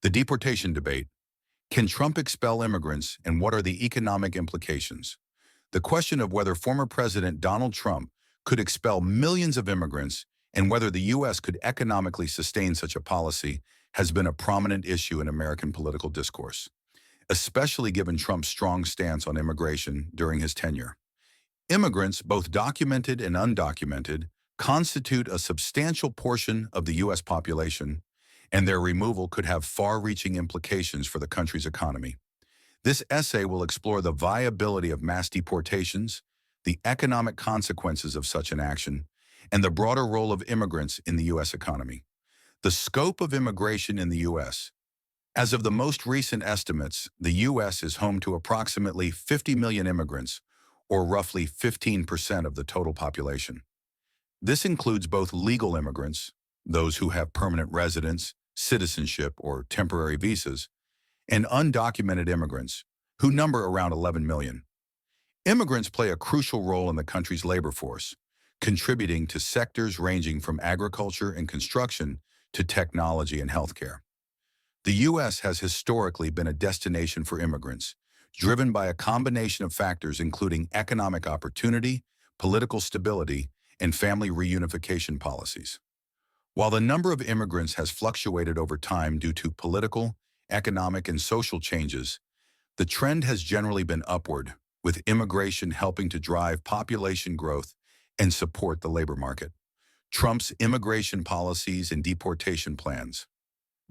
The deportation debate. Can Trump expel immigrants, and what are the economic implications? The question of whether former President Donald Trump could expel millions of immigrants and whether the U.S. could economically sustain such a policy has been a prominent issue in American political discourse, especially given Trump's strong stance on immigration during his tenure. Immigrants, both documented and undocumented, constitute a substantial portion of the U.S. population, and their removal could have far-reaching implications for the country's economy. This essay will explore the viability of mass deportations, the economic consequences of such an action, and the broader role of immigrants in the U.S. economy. The scope of immigration in the U.S. As of the most recent estimates, the U.S. is home to approximately 50 million immigrants, or roughly 15% of the total population. This includes both legal immigrants, those who have permanent residence, citizenship, or temporary visas, and undocumented immigrants, who number around 11 million. Immigrants play a crucial role in the country's labor force, contributing to sectors ranging from agriculture and construction to technology and healthcare. The U.S. has historically been a destination for immigrants, driven by a combination of factors including economic opportunity, political stability, and family reunification policies. While the number of immigrants has fluctuated over time due to political, economic, and social changes, the trend has generally been upward, with immigration helping to drive population growth and support the labor market. Trump's immigration policies and deportation plans.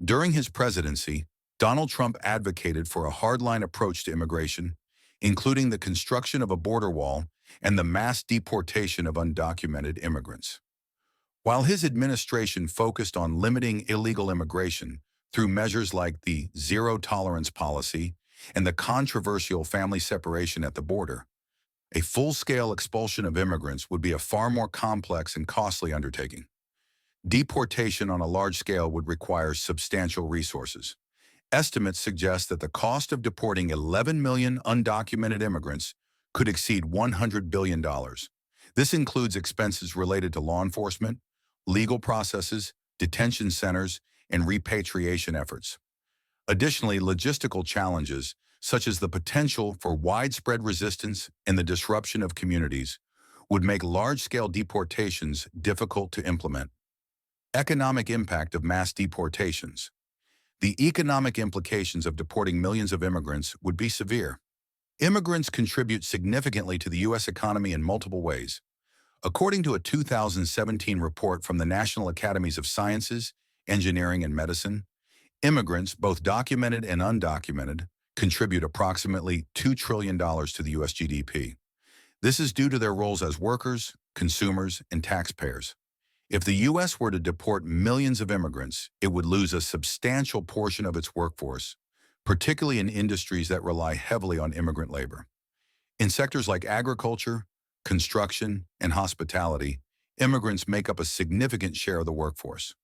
During his presidency, Donald Trump advocated for a hardline approach to immigration, including the construction of a border wall and the mass deportation of undocumented immigrants. While his administration focused on limiting illegal immigration through measures like the zero-tolerance policy and the controversial family separation at the border, a full-scale expulsion of immigrants would be a far more complex and costly undertaking. Deportation on a large scale would require substantial resources. Estimates suggest that the cost of deporting 11 million undocumented immigrants could exceed $100 billion. This includes expenses related to law enforcement, legal processes, detention centers, and repatriation efforts. Additionally, logistical challenges, such as the potential for widespread resistance and the disruption of communities, would make large-scale deportations difficult to implement. Economic impact of mass deportations. The economic implications of deporting millions of immigrants would be severe. Immigrants contribute significantly to the U.S. economy in multiple ways. According to a 2017 report from the National Academies of Sciences, Engineering, and Medicine, immigrants, both documented and undocumented, contribute approximately $2 trillion to the U.S. GDP. This is due to their roles as workers, consumers, and taxpayers. If the U.S. were to deport millions of immigrants, it would lose a substantial portion of its workforce, particularly in industries that rely heavily on immigrant labor. In sectors like agriculture, construction, and hospitality, immigrants make up a significant share of the workforce.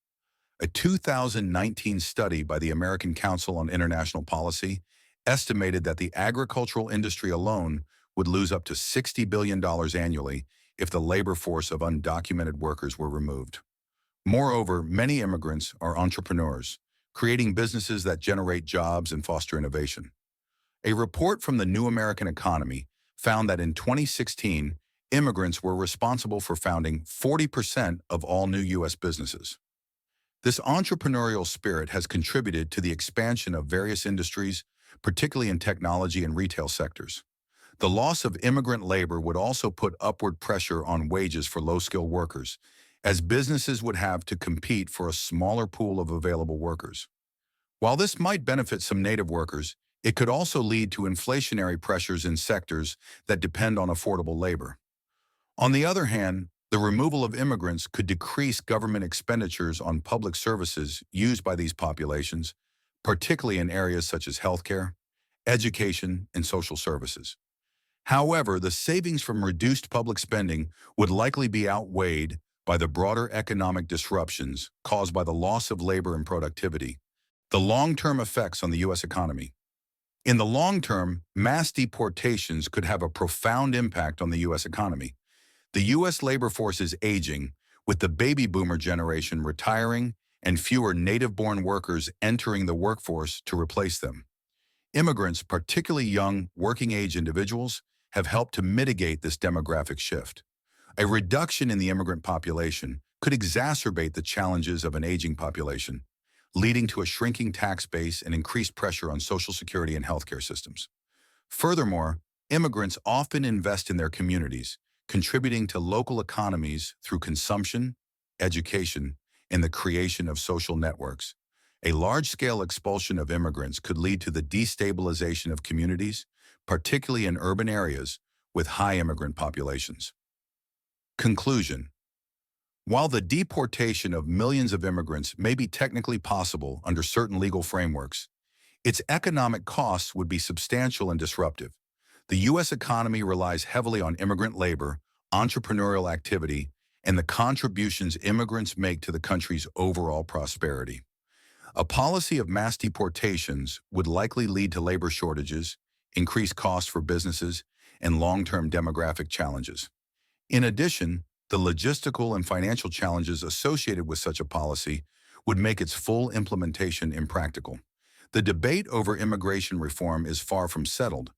A 2019 study by the American Council on International Policy estimated that the agricultural industry alone would lose up to $60 billion annually if the labor force of undocumented workers were removed. Moreover, many immigrants are entrepreneurs, creating businesses that generate jobs and foster innovation. A report from the New American Economy found that in 2016, immigrants were responsible for founding 40% of all new U.S. businesses. This entrepreneurial spirit has contributed to the expansion of various industries, particularly in technology and retail sectors. The loss of immigrant labor would also put upward pressure on wages for low-skilled workers, as businesses would have to compete for a smaller pool of available workers. While this might benefit some native workers, it could also lead to inflationary pressures in sectors that depend on affordable labor. On the other hand, the removal of immigrants could decrease government expenditures on public services used by these populations, particularly in areas such as healthcare, education, and social services. However, the savings from reduced public spending would likely be outweighed by the broader economic disruptions caused by the loss of labor and productivity. The long-term effects on the U.S. economy. In the long term, mass deportations could have a profound impact on the U.S. economy. The U.S. labor force is aging, with the baby boomer generation retiring and fewer native-born workers entering the workforce to replace them. Immigrants, particularly young, working-age individuals, have helped to mitigate this demographic shift. A reduction in the immigrant population could exacerbate the challenges of an aging population, leading to a shrinking tax base and increased pressure on Social Security and healthcare systems. Furthermore, immigrants often invest in their communities, contributing to local economies through consumption, education, and the creation of social networks. A large-scale expulsion of immigrants could lead to the destabilization of communities, particularly in urban areas with high immigrant populations. Conclusion. While the deportation of millions of immigrants may be technically possible under certain legal frameworks, its economic costs would be substantial and disruptive. The U.S. economy relies heavily on immigrant labor, entrepreneurial activity, and the contributions immigrants make to the country's overall prosperity. A policy of mass deportations would likely lead to labor shortages, increased costs for businesses, and long-term demographic challenges. In addition, the logistical and financial challenges associated with such a policy would make its full implementation impractical. The debate over immigration reform is far from settled,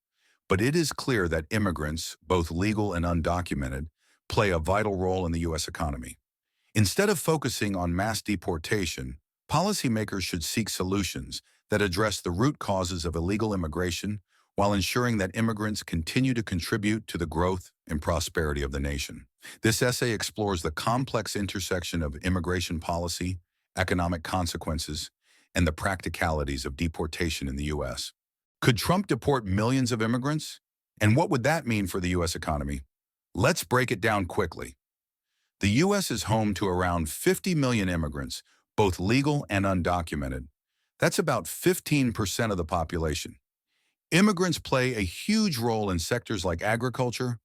but it is clear that immigrants, both legal and undocumented, play a vital role in the U.S. economy. Instead of focusing on mass deportation, policymakers should seek solutions that address the root causes of illegal immigration while ensuring that immigrants continue to contribute to the growth and prosperity of the nation. This essay explores the complex intersection of immigration policy, economic consequences, and the practicalities of deportation in the U.S. Could Trump deport millions of immigrants? And what would that mean for the U.S. economy? Let's break it down quickly. The U.S. is home to around 50 million immigrants, both legal and undocumented. That's about 15% of the population. Immigrants play a huge role in sectors like agriculture,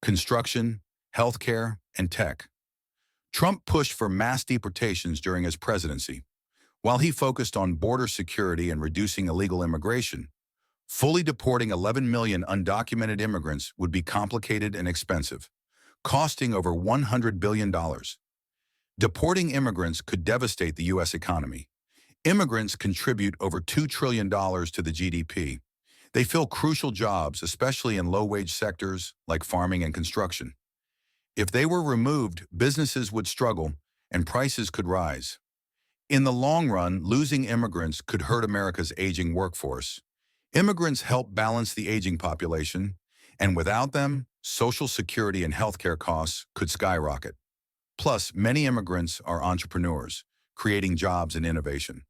construction, healthcare, and tech. Trump pushed for mass deportations during his presidency. While he focused on border security and reducing illegal immigration, fully deporting 11 million undocumented immigrants would be complicated and expensive, costing over $100 billion. Deporting immigrants could devastate the U.S. economy. Immigrants contribute over $2 trillion to the GDP. They fill crucial jobs, especially in low-wage sectors like farming and construction. If they were removed, businesses would struggle and prices could rise. In the long run, losing immigrants could hurt America's aging workforce. Immigrants help balance the aging population, and without them, Social Security and healthcare costs could skyrocket. Plus, many immigrants are entrepreneurs, creating jobs and innovation.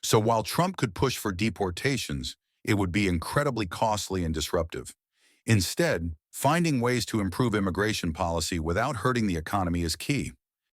So while Trump could push for deportations, it would be incredibly costly and disruptive. Instead, finding ways to improve immigration policy without hurting the economy is key.